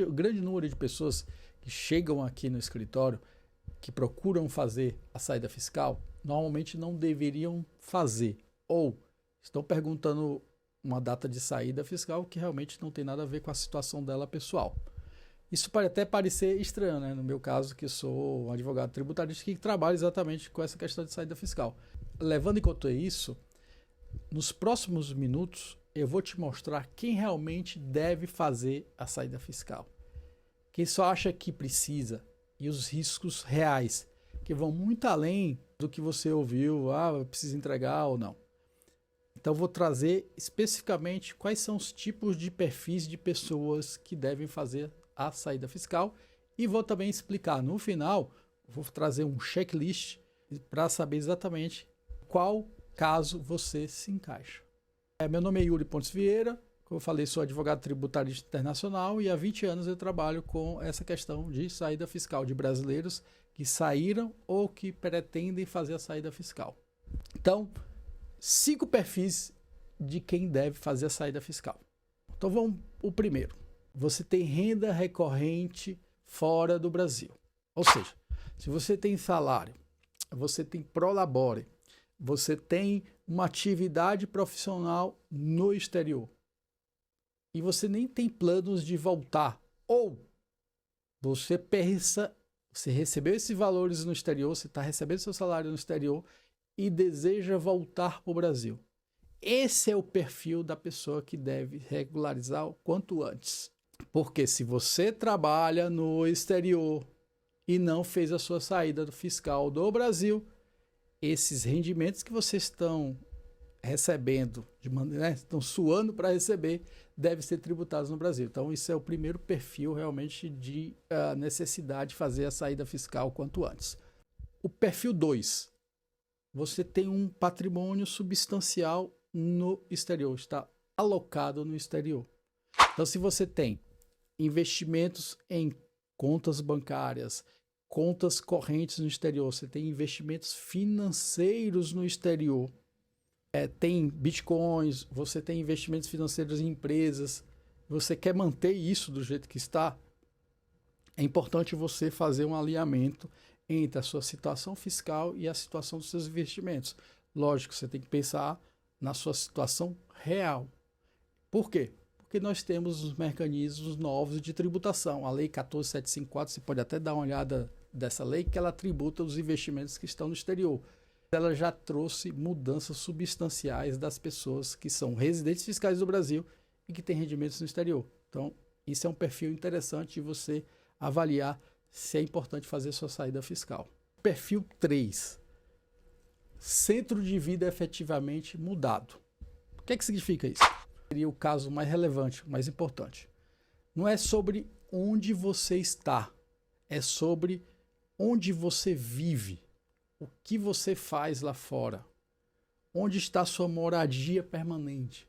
O grande número de pessoas que chegam aqui no escritório, que procuram fazer a saída fiscal, normalmente não deveriam fazer, ou estão perguntando uma data de saída fiscal que realmente não tem nada a ver com a situação dela pessoal. Isso pode até parecer estranho, né? No meu caso, que sou um advogado tributarista que trabalha exatamente com essa questão de saída fiscal. Levando em conta isso, nos próximos minutos eu vou te mostrar quem realmente deve fazer a saída fiscal. Quem só acha que precisa e os riscos reais, que vão muito além do que você ouviu, precisa entregar ou não. Então vou trazer especificamente quais são os tipos de perfis de pessoas que devem fazer a saída fiscal e vou também explicar no final, vou trazer um checklist para saber exatamente qual caso você se encaixa. Meu nome é Yuri Pontes Vieira, como eu falei, sou advogado tributarista internacional e há 20 anos eu trabalho com essa questão de saída fiscal de brasileiros que saíram ou que pretendem fazer a saída fiscal. Então, 5 perfis de quem deve fazer a saída fiscal. Então vamos o primeiro. Você tem renda recorrente fora do Brasil. Ou seja, se você tem salário, você tem prolabore, você tem uma atividade profissional no exterior e você nem tem planos de voltar, ou você pensa, você recebeu esses valores no exterior, você está recebendo seu salário no exterior e deseja voltar para o Brasil. Esse é o perfil da pessoa que deve regularizar o quanto antes. Porque se você trabalha no exterior e não fez a sua saída fiscal do Brasil, esses rendimentos que vocês estão recebendo, estão suando para receber, devem ser tributados no Brasil. Então, isso é o primeiro perfil realmente de necessidade de fazer a saída fiscal quanto antes. O perfil 2, você tem um patrimônio substancial no exterior, está alocado no exterior. Então, se você tem investimentos em contas bancárias, contas correntes no exterior, você tem investimentos financeiros no exterior, tem bitcoins, você tem investimentos financeiros em empresas, você quer manter isso do jeito que está, é importante você fazer um alinhamento entre a sua situação fiscal e a situação dos seus investimentos. Lógico, você tem que pensar na sua situação real. Por quê? Porque nós temos os mecanismos novos de tributação. A Lei 14.754, você pode até dar uma olhada dessa lei, que ela tributa os investimentos que estão no exterior. Ela já trouxe mudanças substanciais das pessoas que são residentes fiscais do Brasil e que têm rendimentos no exterior. Então, isso é um perfil interessante de você avaliar se é importante fazer sua saída fiscal. Perfil 3. Centro de vida efetivamente mudado. O que significa isso? Seria o caso mais relevante, mais importante. Não é sobre onde você está, é sobre onde você vive, o que você faz lá fora, onde está a sua moradia permanente,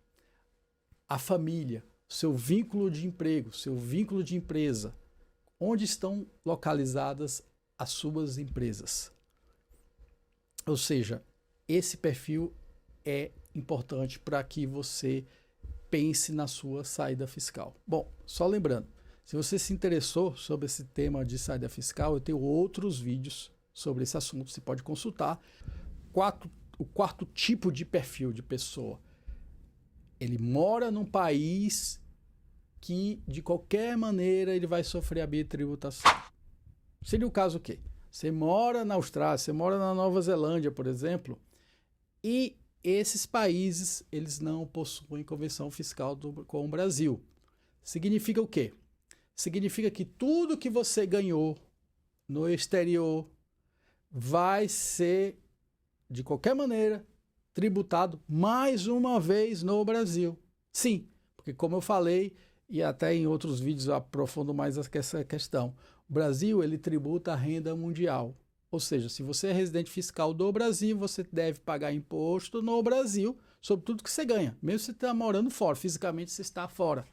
a família, seu vínculo de emprego, seu vínculo de empresa, onde estão localizadas as suas empresas. Ou seja, esse perfil é importante para que você pense na sua saída fiscal. Bom, só lembrando, se você se interessou sobre esse tema de saída fiscal, eu tenho outros vídeos sobre esse assunto, você pode consultar. O quarto tipo de perfil de pessoa, ele mora num país que, de qualquer maneira, ele vai sofrer a bitributação. Seria o caso o quê? Você mora na Austrália, você mora na Nova Zelândia, por exemplo, e esses países, eles não possuem convenção fiscal com o Brasil. Significa o quê? Significa que tudo que você ganhou no exterior vai ser, de qualquer maneira, tributado mais uma vez no Brasil. Sim, porque como eu falei, e até em outros vídeos eu aprofundo mais essa questão, o Brasil, ele tributa a renda mundial. Ou seja, se você é residente fiscal do Brasil, você deve pagar imposto no Brasil sobre tudo que você ganha. Mesmo se você está morando fora, fisicamente você está fora.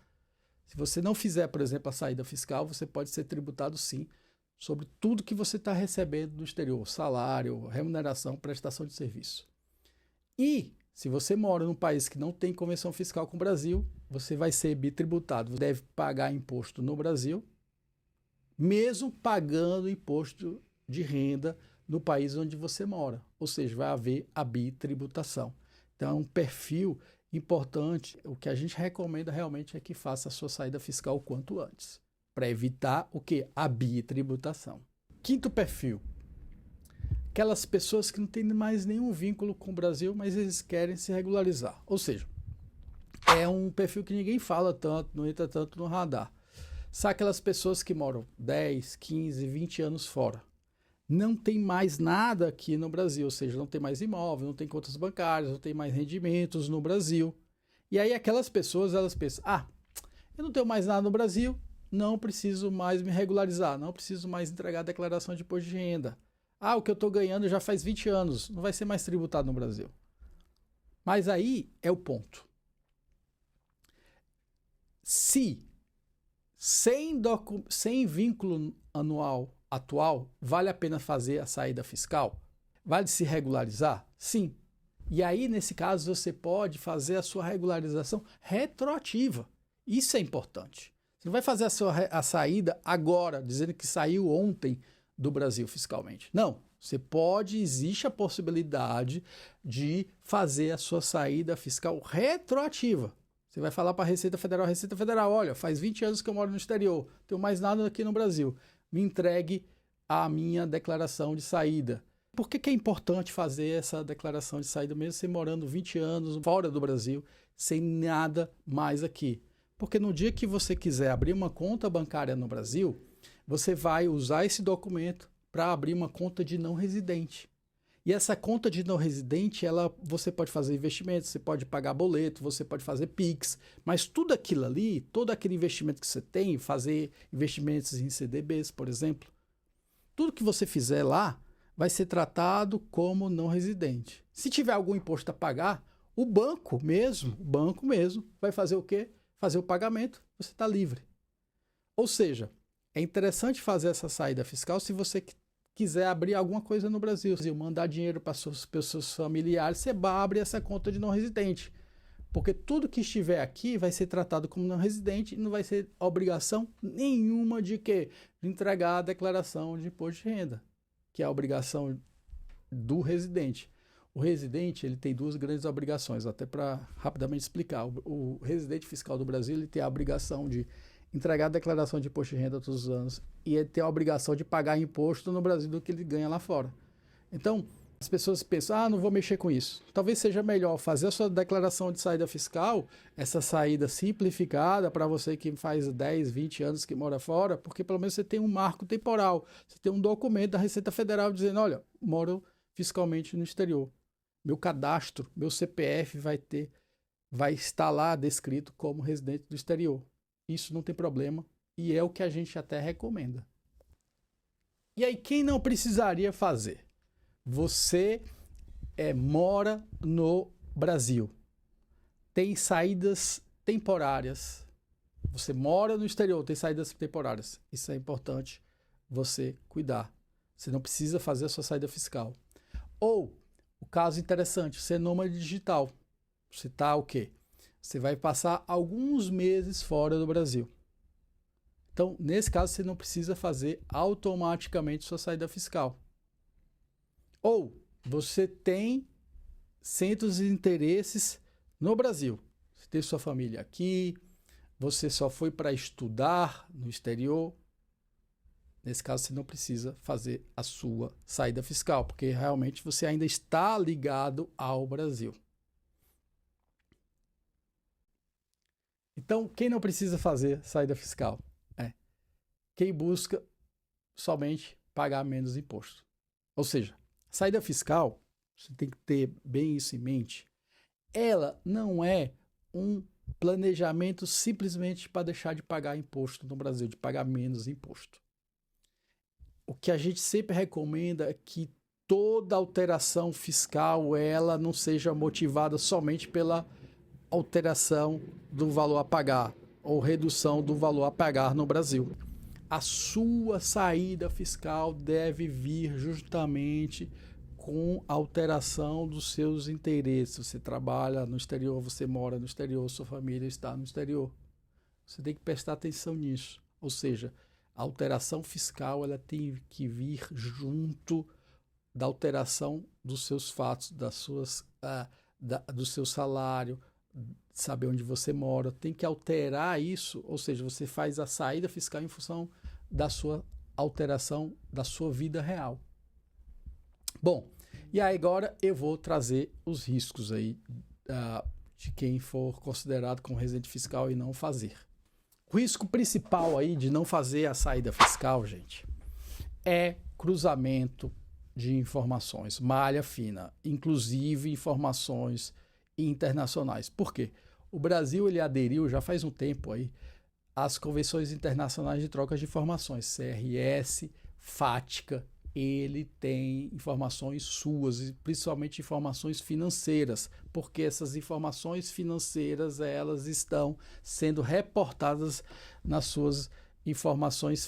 Se você não fizer, por exemplo, a saída fiscal, você pode ser tributado sim sobre tudo que você está recebendo do exterior. Salário, remuneração, prestação de serviço. E Se você mora num país que não tem convenção fiscal com o Brasil, você vai ser bitributado. Você deve pagar imposto no Brasil, mesmo pagando imposto de renda no país onde você mora. Ou seja, vai haver a bitributação. Então, é um perfil importante. O que a gente recomenda realmente é que faça a sua saída fiscal o quanto antes, para evitar o quê? A bitributação. Quinto perfil. Aquelas pessoas que não têm mais nenhum vínculo com o Brasil, mas eles querem se regularizar. Ou seja, é um perfil que ninguém fala tanto, não entra tanto no radar. São aquelas pessoas que moram 10, 15, 20 anos fora. Não tem mais nada aqui no Brasil, ou seja, não tem mais imóvel, não tem contas bancárias, não tem mais rendimentos no Brasil. E aí aquelas pessoas, elas pensam, eu não tenho mais nada no Brasil, não preciso mais me regularizar, não preciso mais entregar a declaração de imposto de renda. O que eu estou ganhando já faz 20 anos, não vai ser mais tributado no Brasil. Mas aí é o ponto. Se sem vínculo anual atual, vale a pena fazer a saída fiscal? Vale se regularizar? Sim. E aí, nesse caso, você pode fazer a sua regularização retroativa. Isso é importante. Você não vai fazer a saída agora, dizendo que saiu ontem do Brasil fiscalmente. Não. Existe a possibilidade de fazer a sua saída fiscal retroativa. Você vai falar para a Receita Federal, olha, faz 20 anos que eu moro no exterior, não tenho mais nada aqui no Brasil. Me entregue a minha declaração de saída. Por que é importante fazer essa declaração de saída, mesmo você morando 20 anos fora do Brasil, sem nada mais aqui? Porque no dia que você quiser abrir uma conta bancária no Brasil, você vai usar esse documento para abrir uma conta de não residente. E essa conta de não residente, você pode fazer investimentos, você pode pagar boleto, você pode fazer Pix, mas tudo aquilo ali, todo aquele investimento que você tem, fazer investimentos em CDBs, por exemplo, tudo que você fizer lá vai ser tratado como não residente. Se tiver algum imposto a pagar, o banco mesmo vai fazer o quê? Fazer o pagamento, você está livre. Ou seja, é interessante fazer essa saída fiscal se você quiser abrir alguma coisa no Brasil, mandar dinheiro para suas pessoas familiares, você abre essa conta de não residente. Porque tudo que estiver aqui vai ser tratado como não residente e não vai ser obrigação nenhuma de quê? De entregar a declaração de imposto de renda, que é a obrigação do residente. O residente ele tem duas grandes obrigações, até para rapidamente explicar. O residente fiscal do Brasil ele tem a obrigação de entregar a declaração de imposto de renda todos os anos e ele tem a obrigação de pagar imposto no Brasil do que ele ganha lá fora. Então, as pessoas pensam, não vou mexer com isso. Talvez seja melhor fazer a sua declaração de saída fiscal, essa saída simplificada para você que faz 10, 20 anos que mora fora, porque pelo menos você tem um marco temporal, você tem um documento da Receita Federal dizendo, olha, moro fiscalmente no exterior. Meu cadastro, meu CPF vai estar lá descrito como residente do exterior. Isso não tem problema e é o que a gente até recomenda. E aí, quem não precisaria fazer? Você mora no Brasil, tem saídas temporárias. Você mora no exterior, tem saídas temporárias. Isso é importante você cuidar. Você não precisa fazer a sua saída fiscal. Ou, o caso interessante, você é nômade digital. Você está o quê? Você vai passar alguns meses fora do Brasil. Então, nesse caso, você não precisa fazer automaticamente sua saída fiscal. Ou você tem centros de interesses no Brasil. Você tem sua família aqui, você só foi para estudar no exterior. Nesse caso, você não precisa fazer a sua saída fiscal, porque realmente você ainda está ligado ao Brasil. Então, quem não precisa fazer saída fiscal? Quem busca somente pagar menos imposto. Ou seja, saída fiscal, você tem que ter bem isso em mente, ela não é um planejamento simplesmente para deixar de pagar imposto no Brasil, de pagar menos imposto. O que a gente sempre recomenda é que toda alteração fiscal ela não seja motivada somente pela alteração do valor a pagar ou redução do valor a pagar no Brasil. A sua saída fiscal deve vir justamente com a alteração dos seus interesses. Você trabalha no exterior, você mora no exterior, sua família está no exterior. Você tem que prestar atenção nisso. Ou seja, a alteração fiscal ela tem que vir junto da alteração dos seus fatos, do seu salário, saber onde você mora. Tem que alterar isso, ou seja, você faz a saída fiscal em função da sua alteração da sua vida real. Bom, e aí agora eu vou trazer os riscos aí de quem for considerado como residente fiscal e não fazer. O risco principal aí de não fazer a saída fiscal, gente, é cruzamento de informações, malha fina, inclusive informações internacionais. Por quê? O Brasil ele aderiu já faz um tempo aí às convenções internacionais de troca de informações, CRS, FATCA. Ele tem informações suas, principalmente informações financeiras, porque essas informações financeiras elas estão sendo reportadas nas suas informações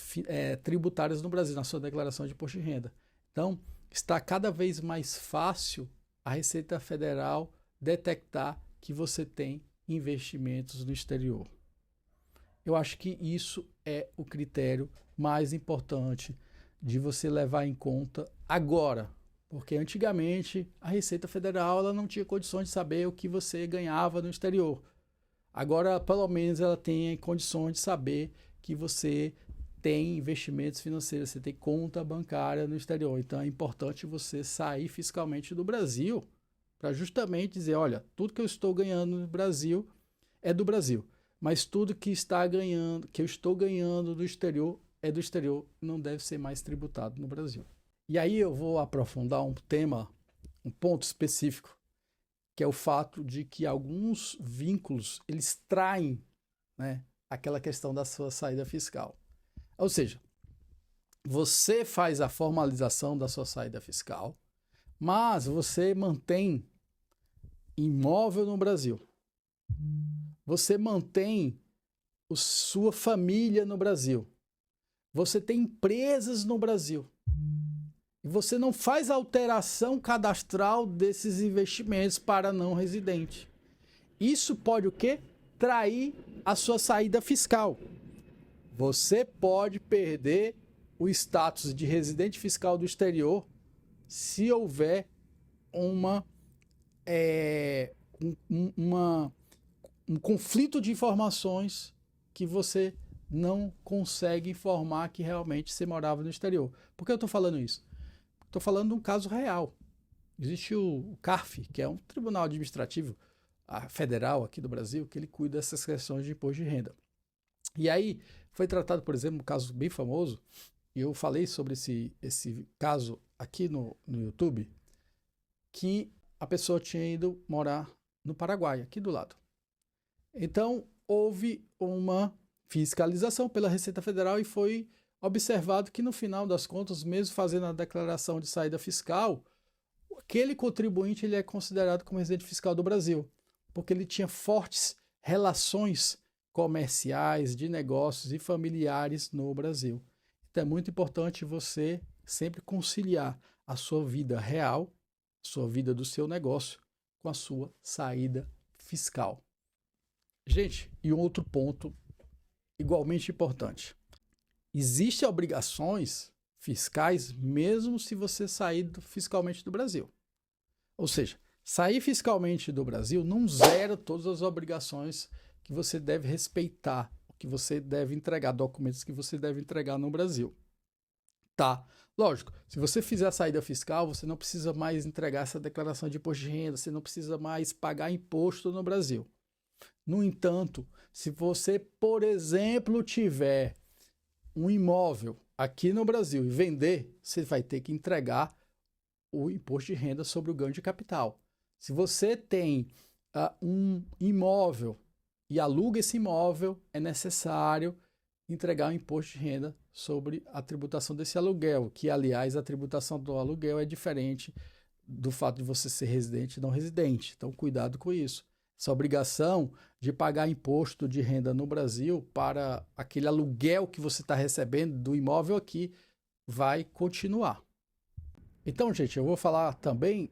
tributárias no Brasil, na sua declaração de imposto de renda. Então, está cada vez mais fácil a Receita Federal detectar que você tem investimentos no exterior. Eu acho que isso é o critério mais importante de você levar em conta agora, porque antigamente a Receita Federal ela não tinha condições de saber o que você ganhava no exterior. Agora, pelo menos, ela tem condições de saber que você tem investimentos financeiros, você tem conta bancária no exterior. Então, é importante você sair fiscalmente do Brasil para justamente dizer, olha, tudo que eu estou ganhando no Brasil é do Brasil, mas tudo que eu estou ganhando do exterior é do exterior, não deve ser mais tributado no Brasil. E aí eu vou aprofundar um tema, um ponto específico, que é o fato de que alguns vínculos, eles traem, né, aquela questão da sua saída fiscal. Ou seja, você faz a formalização da sua saída fiscal, mas você mantém imóvel no Brasil. Você mantém sua família no Brasil. Você tem empresas no Brasil. E você não faz alteração cadastral desses investimentos para não residente. Isso pode o quê? Trair a sua saída fiscal. Você pode perder o status de residente fiscal do exterior se houver um conflito de informações que você não consegue informar que realmente você morava no exterior. Por que eu estou falando isso? Estou falando de um caso real. Existe o CARF, que é um tribunal administrativo federal aqui do Brasil, que ele cuida dessas questões de imposto de renda. E aí foi tratado, por exemplo, um caso bem famoso, e eu falei sobre esse caso aqui no YouTube, que a pessoa tinha ido morar no Paraguai, aqui do lado. Então, houve uma fiscalização pela Receita Federal e foi observado que, no final das contas, mesmo fazendo a declaração de saída fiscal, aquele contribuinte ele é considerado como residente fiscal do Brasil, porque ele tinha fortes relações comerciais, de negócios e familiares no Brasil. Então, é muito importante você sempre conciliar a sua vida real, a sua vida do seu negócio, com a sua saída fiscal. Gente, e um outro ponto igualmente importante. Existem obrigações fiscais mesmo se você sair fiscalmente do Brasil. Ou seja, sair fiscalmente do Brasil não zera todas as obrigações que você deve respeitar, que você deve entregar, documentos que você deve entregar no Brasil. Tá, lógico, se você fizer a saída fiscal, você não precisa mais entregar essa declaração de imposto de renda, você não precisa mais pagar imposto no Brasil. No entanto, se você, por exemplo, tiver um imóvel aqui no Brasil e vender, você vai ter que entregar o imposto de renda sobre o ganho de capital. Se você tem um imóvel e aluga esse imóvel, é necessário entregar o imposto de renda sobre a tributação desse aluguel, que, aliás, a tributação do aluguel é diferente do fato de você ser residente e não residente. Então, cuidado com isso. Essa obrigação de pagar imposto de renda no Brasil para aquele aluguel que você está recebendo do imóvel aqui vai continuar. Então, gente, eu vou falar também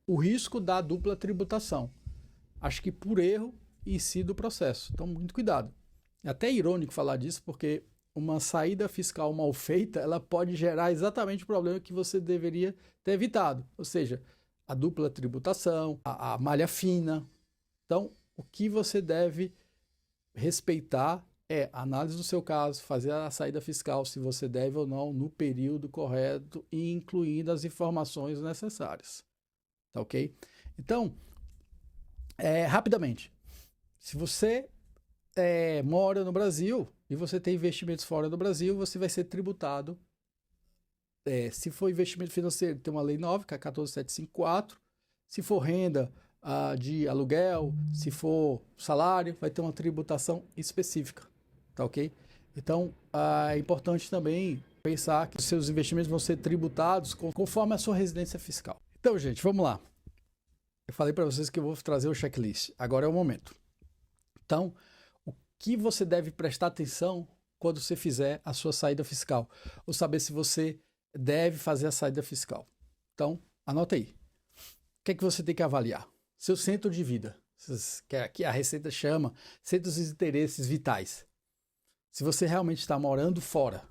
o risco da dupla tributação. Acho que por erro em si do processo. Então, muito cuidado. É até irônico falar disso, porque uma saída fiscal mal feita, ela pode gerar exatamente o problema que você deveria ter evitado. Ou seja, a dupla tributação, a malha fina. Então, o que você deve respeitar é a análise do seu caso, fazer a saída fiscal, se você deve ou não, no período correto e incluindo as informações necessárias. Tá ok? Então, rapidamente, se você mora no Brasil e você tem investimentos fora do Brasil, você vai ser tributado. Se for investimento financeiro, tem uma lei nova, que é a 14754. Se for renda de aluguel, se for salário, vai ter uma tributação específica. Tá ok? Então, é importante também pensar que os seus investimentos vão ser tributados conforme a sua residência fiscal. Então, gente, vamos lá. Eu falei para vocês que eu vou trazer o checklist. Agora é o momento. Então, o que você deve prestar atenção quando você fizer a sua saída fiscal? Ou saber se você deve fazer a saída fiscal. Então, anota aí. O que é que você tem que avaliar? Seu centro de vida, que aqui a Receita chama centros de interesses vitais. Se você realmente está morando fora,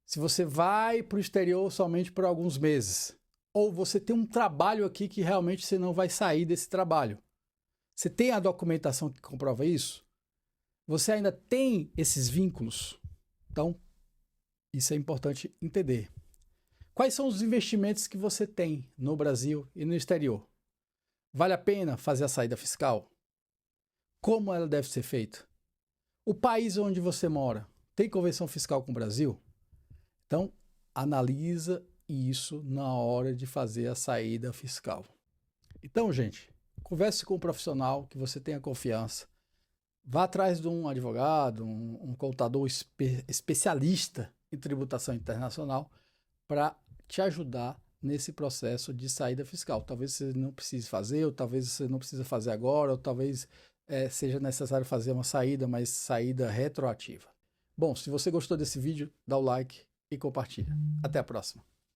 se você vai para o exterior somente por alguns meses, ou você tem um trabalho aqui que realmente você não vai sair desse trabalho. Você tem a documentação que comprova isso? Você ainda tem esses vínculos? Então, isso é importante entender. Quais são os investimentos que você tem no Brasil e no exterior? Vale a pena fazer a saída fiscal? Como ela deve ser feita? O país onde você mora tem convenção fiscal com o Brasil? Então, analisa isso na hora de fazer a saída fiscal. Então, gente, converse com um profissional que você tenha confiança. Vá atrás de um advogado, um contador especialista em tributação internacional para te ajudar nesse processo de saída fiscal. Talvez você não precise fazer, ou talvez você não precisa fazer agora, ou talvez seja necessário fazer uma saída, mas saída retroativa. Bom, se você gostou desse vídeo, dá o like e compartilha. Até a próxima.